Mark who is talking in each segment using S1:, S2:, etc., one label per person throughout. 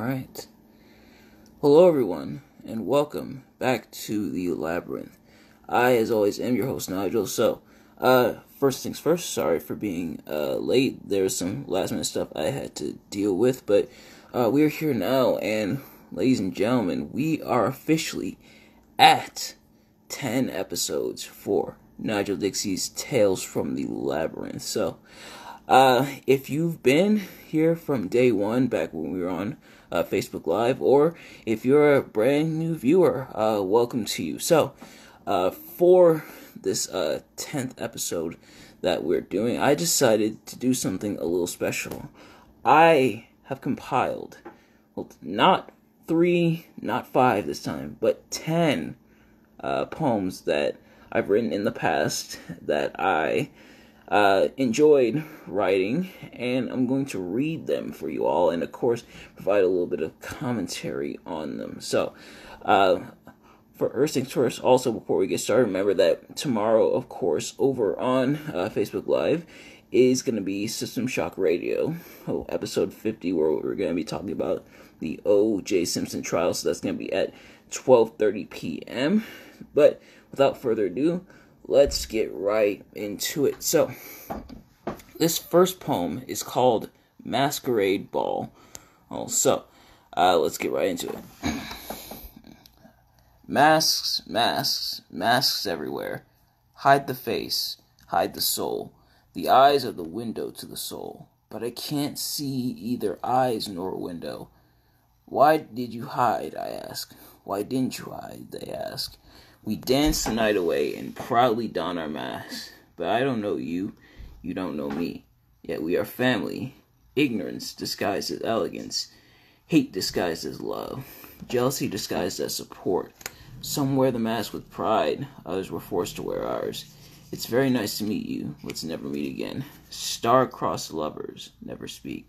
S1: Alright. Hello everyone, and welcome back to the Labyrinth. I, as always, am your host, Nigel. So, first things first, sorry for being late. There was some last minute stuff I had to deal with, but we are here now, and ladies and gentlemen, we are officially at 10 episodes for Nigel Dixie's Tales from the Labyrinth. So, if you've been here from day one, back when we were on Facebook Live, or if you're a brand new viewer, welcome to you. So, for this 10th episode that we're doing, I decided to do something a little special. I have compiled, well, not 3, not 5 this time, but 10 poems that I've written in the past that I enjoyed writing, and I'm going to read them for you all, and of course provide a little bit of commentary on them. So, for first things first, also before we get started, remember that tomorrow, of course, over on Facebook Live is going to be System Shock Radio, episode 50, where we're going to be talking about the O.J. Simpson trial. So that's going to be at 12:30 p.m. But without further ado, let's get right into it. So, this first poem is called Masquerade Ball. Let's get right into it. Masks, masks, masks everywhere. Hide the face, hide the soul. The eyes are the window to the soul. But I can't see either eyes nor window. Why did you hide, I ask. Why didn't you hide, they ask. We dance the night away and proudly don our masks. But I don't know you, you don't know me. Yet we are family. Ignorance disguised as elegance. Hate disguised as love. Jealousy disguised as support. Some wear the mask with pride. Others were forced to wear ours. It's very nice to meet you. Let's never meet again. Star-crossed lovers never speak.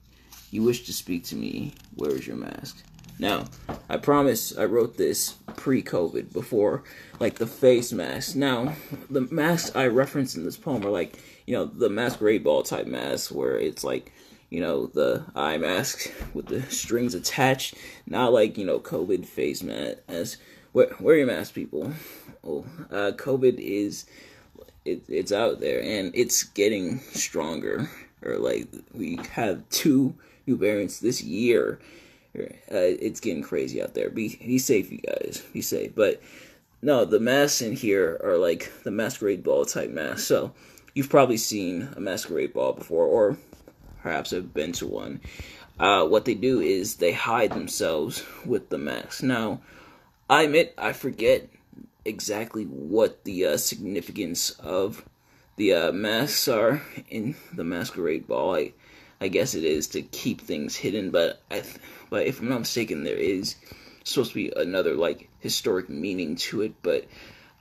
S1: You wish to speak to me. Where is your mask? Now, I promise I wrote this pre-COVID, before, the face mask. Now, the masks I reference in this poem are the Masquerade Ball type masks, where it's the eye mask with the strings attached, not COVID face mask. Wear your mask, people. COVID it's out there, and it's getting stronger. We have 2 new variants this year. It's getting crazy out there. Be safe, you guys. Be safe. But no, the masks in here are the Masquerade Ball type masks. So you've probably seen a Masquerade Ball before, or perhaps have been to one. What they do is they hide themselves with the mask. Now, I admit I forget exactly what the significance of the masks are in the Masquerade Ball. I guess it is to keep things hidden, but if I'm not mistaken, there is supposed to be another historic meaning to it, but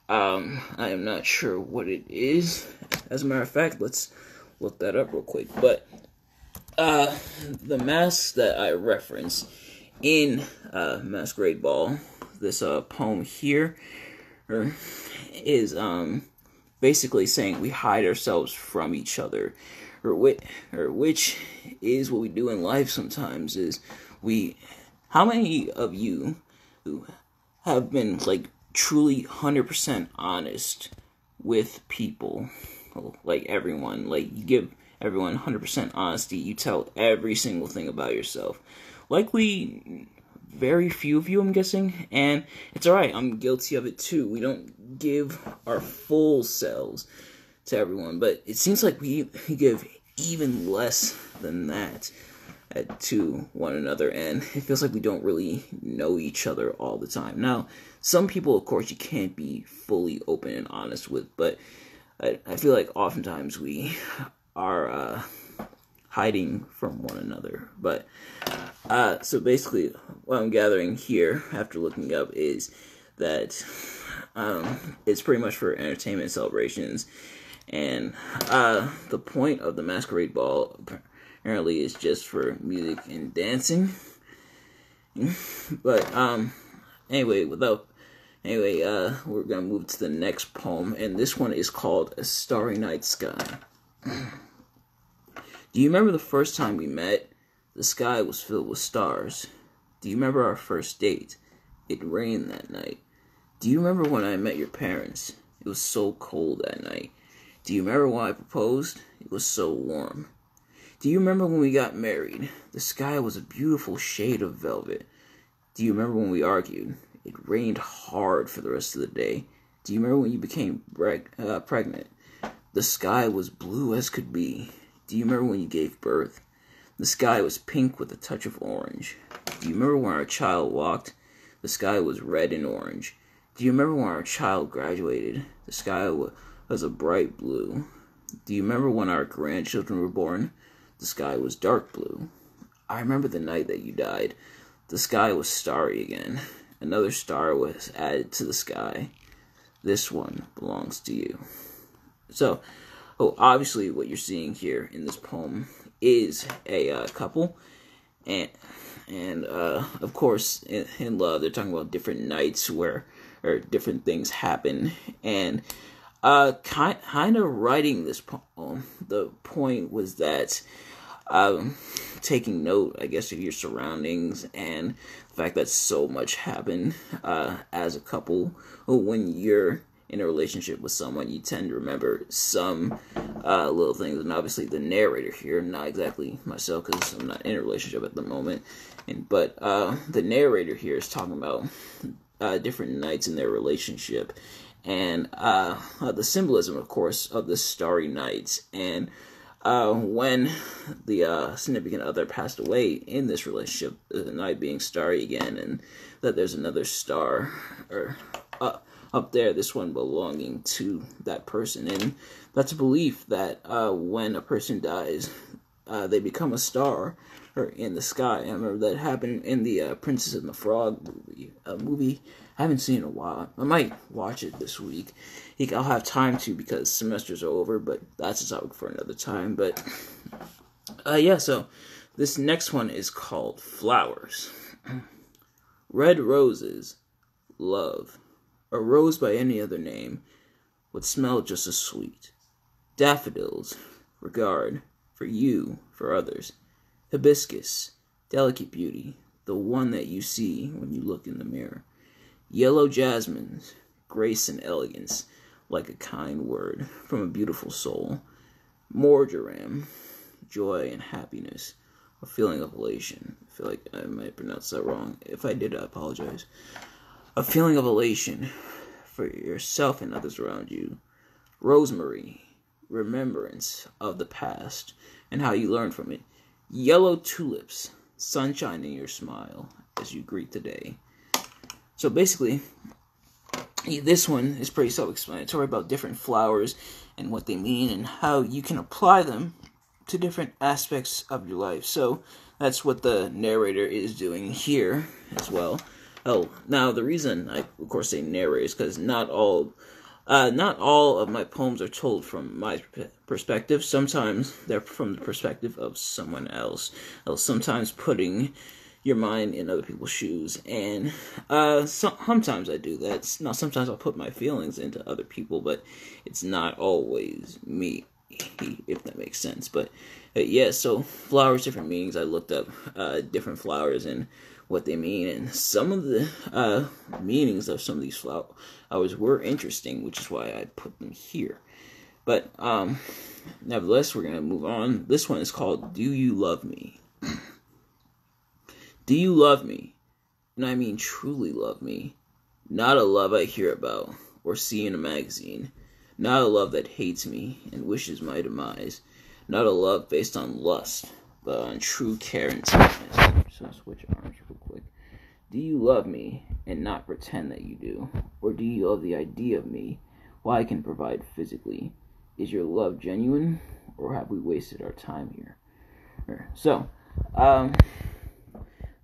S1: I am not sure what it is. As a matter of fact, let's look that up real quick. But the masks that I reference in Masquerade Ball, this poem here, is basically saying we hide ourselves from each other, or which is what we do in life sometimes. Is how many of you who have been truly 100% honest with people, everyone, you give everyone 100% honesty, you tell every single thing about yourself? Likely very few of you, I'm guessing, and it's alright, I'm guilty of it too. We don't give our full selves to everyone, but it seems like we give even less than that to one another, and it feels like we don't really know each other all the time. Now, some people, of course, you can't be fully open and honest with, but I feel like oftentimes we are hiding from one another. But so basically what I'm gathering here after looking up is that it's pretty much for entertainment celebrations, and the point of the Masquerade Ball apparently is just for music and dancing. But anyway, we're gonna move to the next poem, and this one is called A Starry Night Sky. Do you remember the first time we met? The sky was filled with stars. Do you remember our first date? It rained that night. Do you remember when I met your parents? It was so cold that night. Do you remember when I proposed? It was so warm. Do you remember when we got married? The sky was a beautiful shade of velvet. Do you remember when we argued? It rained hard for the rest of the day. Do you remember when you became pregnant? The sky was blue as could be. Do you remember when you gave birth? The sky was pink with a touch of orange. Do you remember when our child walked? The sky was red and orange. Do you remember when our child graduated? The sky was a bright blue. Do you remember when our grandchildren were born? The sky was dark blue. I remember the night that you died. The sky was starry again. Another star was added to the sky. This one belongs to you. So, obviously what you're seeing here in this poem is a couple. And of course, in love, they're talking about different nights where or different things happen. And kind of writing this poem, the point was that taking note, I guess, of your surroundings and the fact that so much happened as a couple. When you're in a relationship with someone, you tend to remember some little things. And obviously the narrator here, not exactly myself because I'm not in a relationship at the moment, but the narrator here is talking about different nights in their relationship and the symbolism, of course, of the starry nights. And when the significant other passed away in this relationship, the night being starry again, and that there's another star or up there, this one belonging to that person. And that's a belief that when a person dies, they become a star or in the sky. I remember that happened in the Princess and the Frog movie. I haven't seen it in a while. I might watch it this week. I'll have time to because semesters are over, but that's a topic for another time. But yeah, so this next one is called Flowers. Red roses, love. A rose by any other name would smell just as sweet. Daffodils, regard, for you, for others. Hibiscus, delicate beauty, the one that you see when you look in the mirror. Yellow jasmines, grace and elegance, like a kind word from a beautiful soul. Marjoram, joy and happiness, a feeling of elation. I feel like I might pronounce that wrong. If I did, I apologize. A feeling of elation for yourself and others around you. Rosemary, remembrance of the past and how you learned from it. Yellow tulips, sunshine in your smile as you greet the day. So basically, this one is pretty self-explanatory about different flowers and what they mean and how you can apply them to different aspects of your life. So that's what the narrator is doing here as well. Oh, now the reason I, of course, say narrator is because not all of my poems are told from my perspective. Sometimes they're from the perspective of someone else. Sometimes putting your mind in other people's shoes, and sometimes I do that. Now, sometimes I'll put my feelings into other people, but it's not always me, if that makes sense. But yeah, so flowers, different meanings. I looked up different flowers and what they mean, and some of the meanings of some of these flowers were interesting, which is why I put them here. But nevertheless, we're going to move on. This one is called Do You Love Me? Do you love me? And I mean truly love me. Not a love I hear about or see in a magazine. Not a love that hates me and wishes my demise. Not a love based on lust, but on true care and tenderness. So I'll switch arms real quick. Do you love me and not pretend that you do? Or do you love the idea of me, what I can provide physically? Is your love genuine, or have we wasted our time here? So,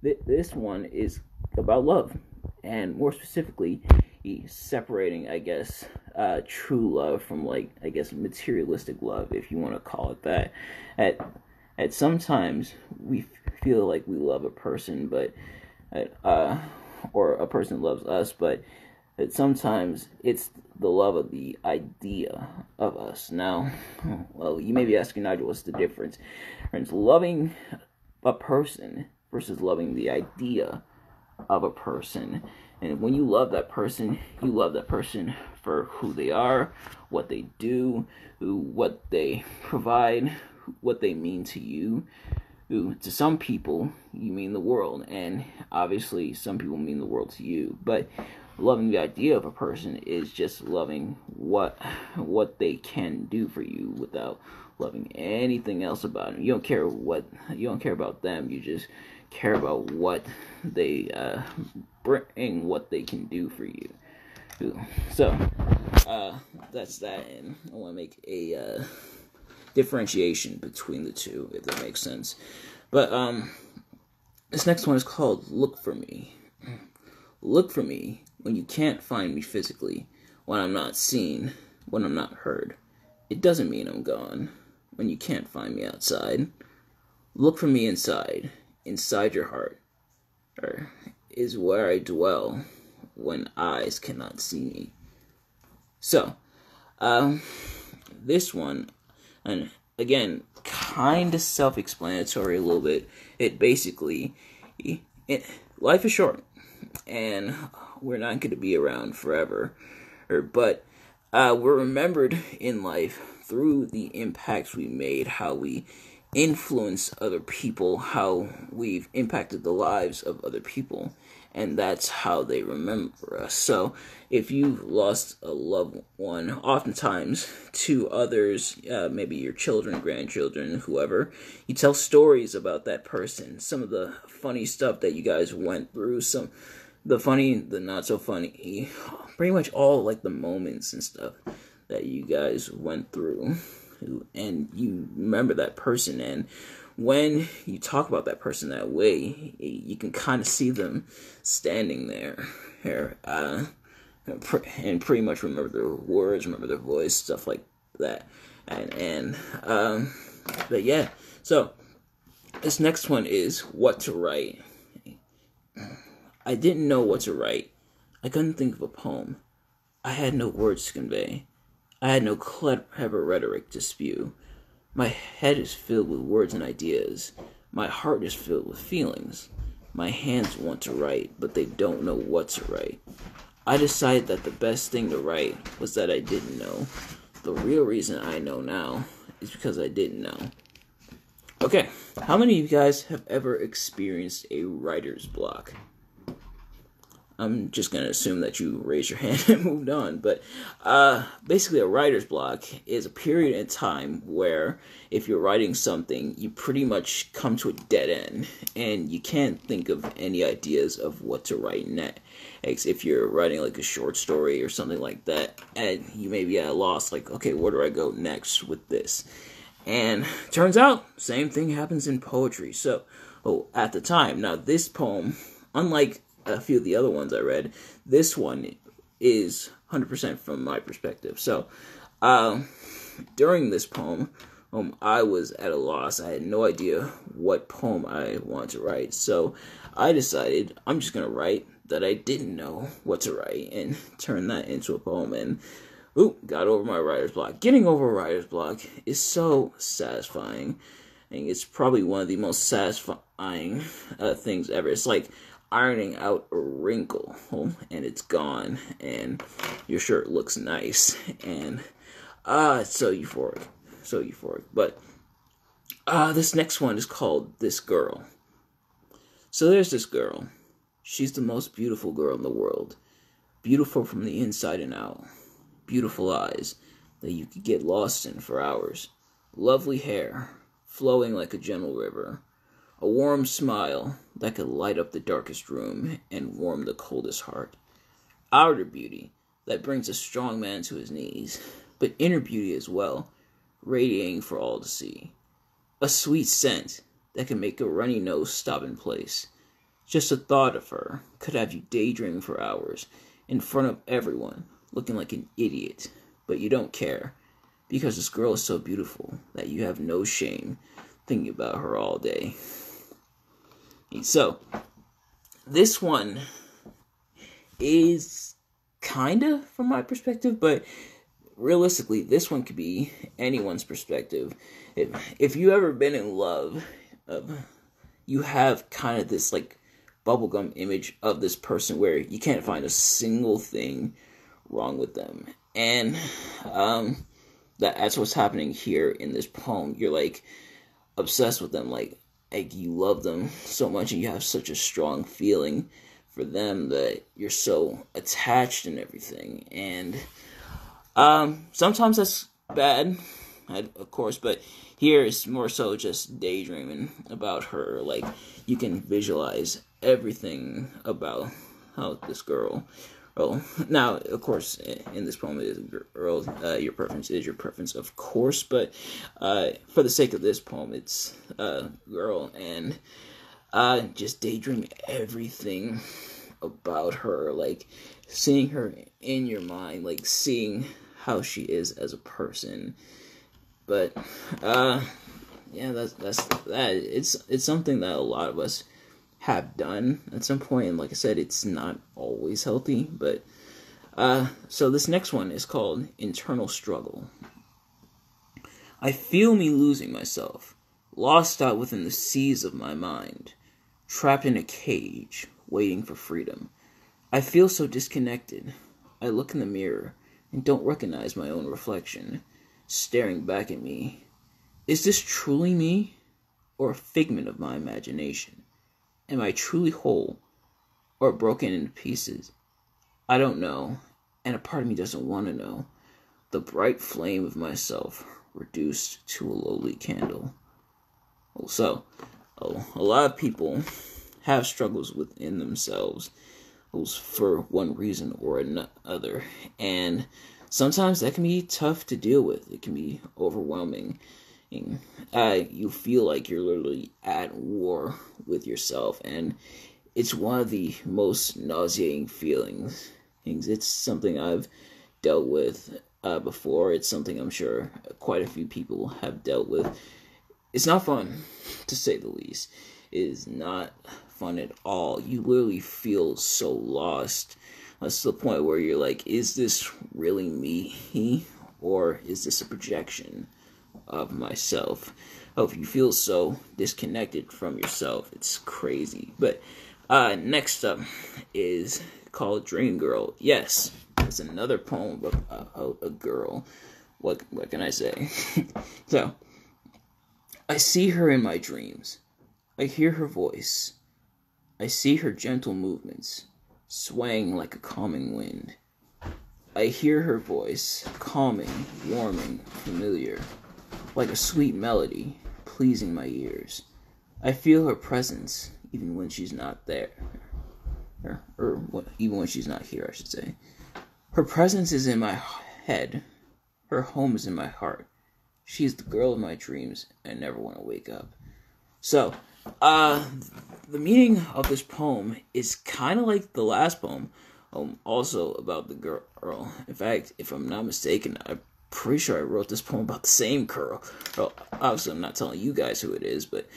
S1: this one is about love, and more specifically, he's separating, I guess, true love from, like, I guess, materialistic love, if you want to call it that. At sometimes we feel like we love a person, but or a person loves us, but sometimes it's the love of the idea of us. Now, well, you may be asking, Nigel, what's the difference? Loving a person versus loving the idea of a person. And when you love that person for who they are, what they do, what they provide, what they mean to you. To some people, you mean the world, and obviously some people mean the world to you. But loving the idea of a person is just loving what they can do for you without loving anything else about them. You don't care about them. You just care about what they bring, what they can do for you. So that's that, and I want to make a differentiation between the two, if that makes sense. But this next one is called Look for Me. Look for me when you can't find me physically, when I'm not seen, when I'm not heard. It doesn't mean I'm gone when you can't find me outside. Look for me inside your heart, is where I dwell when eyes cannot see me. So, this one, and again, kind of self-explanatory a little bit. It basically, life is short, and we're not going to be around forever. But we're remembered in life through the impacts we made, how we influence other people, how we've impacted the lives of other people. And that's how they remember us. So if you lost a loved one, oftentimes to others, maybe your children, grandchildren, whoever, you tell stories about that person. Some of the funny stuff that you guys went through, the funny, the not so funny, pretty much all like the moments and stuff that you guys went through. And you remember that person, and when you talk about that person that way, you can kind of see them standing there, and pretty much remember their words, remember their voice, stuff like that. But yeah, so this next one is what to write. I didn't know what to write. I couldn't think of a poem. I had no words to convey. I had no clever rhetoric to spew. My head is filled with words and ideas. My heart is filled with feelings. My hands want to write, but they don't know what to write. I decided that the best thing to write was that I didn't know. The real reason I know now is because I didn't know. Okay, how many of you guys have ever experienced a writer's block? I'm just going to assume that you raised your hand and moved on. But basically a writer's block is a period in time where if you're writing something, you pretty much come to a dead end. And you can't think of any ideas of what to write next. If you're writing like a short story or something like that, and you may be at a loss, like, okay, where do I go next with this? And turns out, same thing happens in poetry. So, at the time, now this poem, unlike a few of the other ones I read, this one is 100% from my perspective. So, during this poem, I was at a loss. I had no idea what poem I wanted to write. So, I decided I'm just going to write that I didn't know what to write and turn that into a poem. And, got over my writer's block. Getting over a writer's block is so satisfying. And it's probably one of the most satisfying things ever. It's like ironing out a wrinkle, and it's gone, and your shirt looks nice, and it's so euphoric. But this next one is called This Girl. So there's this girl. She's the most beautiful girl in the world. Beautiful from the inside and out. Beautiful eyes that you could get lost in for hours. Lovely hair, flowing like a gentle river. A warm smile that could light up the darkest room and warm the coldest heart. Outer beauty that brings a strong man to his knees, but inner beauty as well, radiating for all to see. A sweet scent that can make a runny nose stop in place. Just the thought of her could have you daydreaming for hours in front of everyone, looking like an idiot, but you don't care, because this girl is so beautiful that you have no shame thinking about her all day. So, this one is kind of from my perspective, but realistically, this one could be anyone's perspective. If you ever been in love, you have kind of this like bubblegum image of this person where you can't find a single thing wrong with them. And that's what's happening here in this poem. You're like obsessed with them, like you love them so much, and you have such a strong feeling for them that you're so attached and everything. And sometimes that's bad, of course, but here it's more so just daydreaming about her. Like, you can visualize everything about how this girl. Oh, now, of course, in this poem, it is a girl. Your preference is your preference, of course, but for the sake of this poem, it's a girl, and just daydream everything about her, like seeing her in your mind, like seeing how she is as a person. But yeah, that's that. It's something that a lot of us have done at some point, and like I said, it's not always healthy. But so this next one is called Internal Struggle. I feel me losing myself, lost out within the seas of my mind, trapped in a cage, waiting for freedom. I feel so disconnected. I look in the mirror and don't recognize my own reflection, staring back at me. Is this truly me, or a figment of my imagination? Am I truly whole, or broken into pieces? I don't know, and a part of me doesn't want to know. The bright flame of myself reduced to a lowly candle. So, a lot of people have struggles within themselves for one reason or another, and sometimes that can be tough to deal with. It can be overwhelming. You feel like you're literally at war with yourself, and it's one of the most nauseating feelings. It's something I've dealt with before. It's something I'm sure quite a few people have dealt with. It's not fun, to say the least. It is not fun at all. You literally feel so lost. That's the point where you're like, is this really me? Or is this a projection of myself? Oh, if you feel so disconnected from yourself, it's crazy. But next up is called Dream Girl. Yes, it's another poem about a girl. What can I say? So, I see her in my dreams. I hear her voice. I see her gentle movements, swaying like a calming wind. I hear her voice, calming, warming, familiar, like a sweet melody, pleasing my ears. I feel her presence, even when she's not there. Even when she's not here, I should say. Her presence is in my head. Her home is in my heart. She is the girl of my dreams, and I never want to wake up. So, the meaning of this poem is kind of like the last poem, also about the girl. In fact, if I'm not mistaken, I'm pretty sure I wrote this poem about the same girl. Well, obviously, I'm not telling you guys who it is, but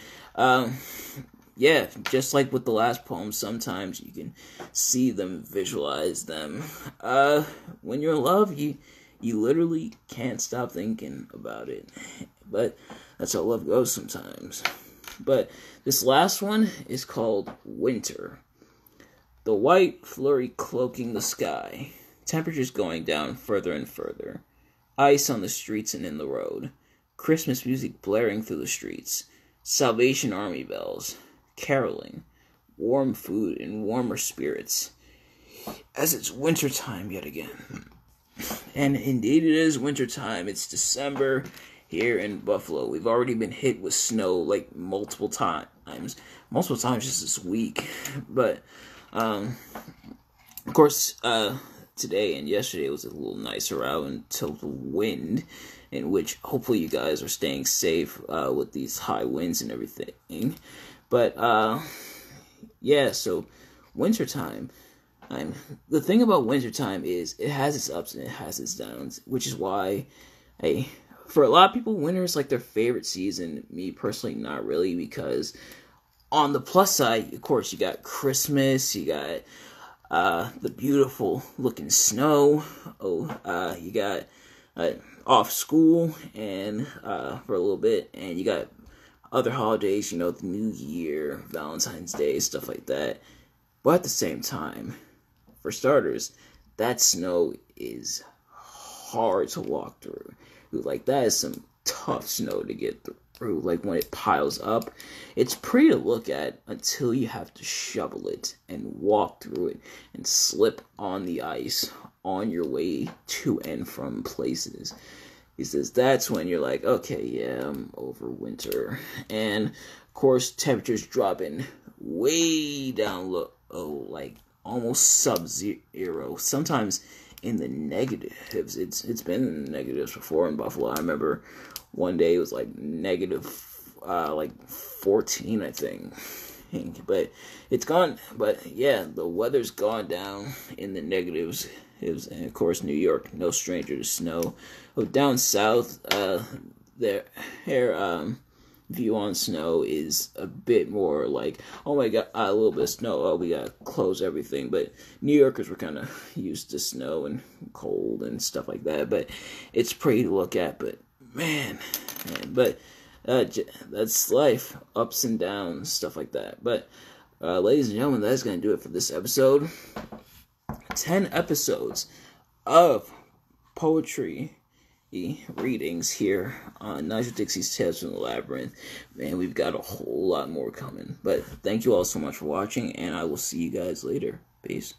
S1: yeah, just like with the last poem, sometimes you can see them, visualize them. When you're in love, you literally can't stop thinking about it. But that's how love goes sometimes. But this last one is called Winter. The white flurry cloaking the sky. Temperatures going down further and further. Ice on the streets and in the road. Christmas music blaring through the streets. Salvation Army bells. Caroling. Warm food and warmer spirits. As it's wintertime yet again. And indeed it is wintertime. It's December here in Buffalo. We've already been hit with snow like multiple times just this week. But of course today and yesterday was a little nicer out until the wind, in which hopefully you guys are staying safe with these high winds and everything. But yeah, so wintertime. The thing about wintertime is it has its ups and it has its downs, which is why, for a lot of people, winter is like their favorite season. Me personally, not really, because on the plus side, of course, you got Christmas, you got the beautiful looking snow. You got off school and for a little bit, and you got other holidays, you know, the New Year, Valentine's Day, stuff like that. But at the same time, for starters, that snow is hard to walk through. Like, that is some tough snow to get through. Like, when it piles up, it's pretty to look at until you have to shovel it and walk through it and slip on the ice on your way to and from places. He says that's when you're like, okay, yeah, I'm over winter. And, of course, temperatures dropping way down low, like almost sub-zero. Sometimes in the negatives. It's been in the negatives before in Buffalo. I remember one day it was like negative, like 14, I think. But it's gone. But yeah, the weather's gone down in the negatives. And of course, New York, no stranger to snow. Oh, down south, their view on snow is a bit more like, oh my god, a little bit of snow, oh, we gotta close everything. But New Yorkers were kind of used to snow and cold and stuff like that. But it's pretty to look at. But man, but that's life, ups and downs, stuff like that. But ladies and gentlemen, that's gonna do it for this episode. 10 episodes of poetry readings here on Nigel Dixie's Tales from the Labyrinth. Man, we've got a whole lot more coming. But thank you all so much for watching, and I will see you guys later. Peace.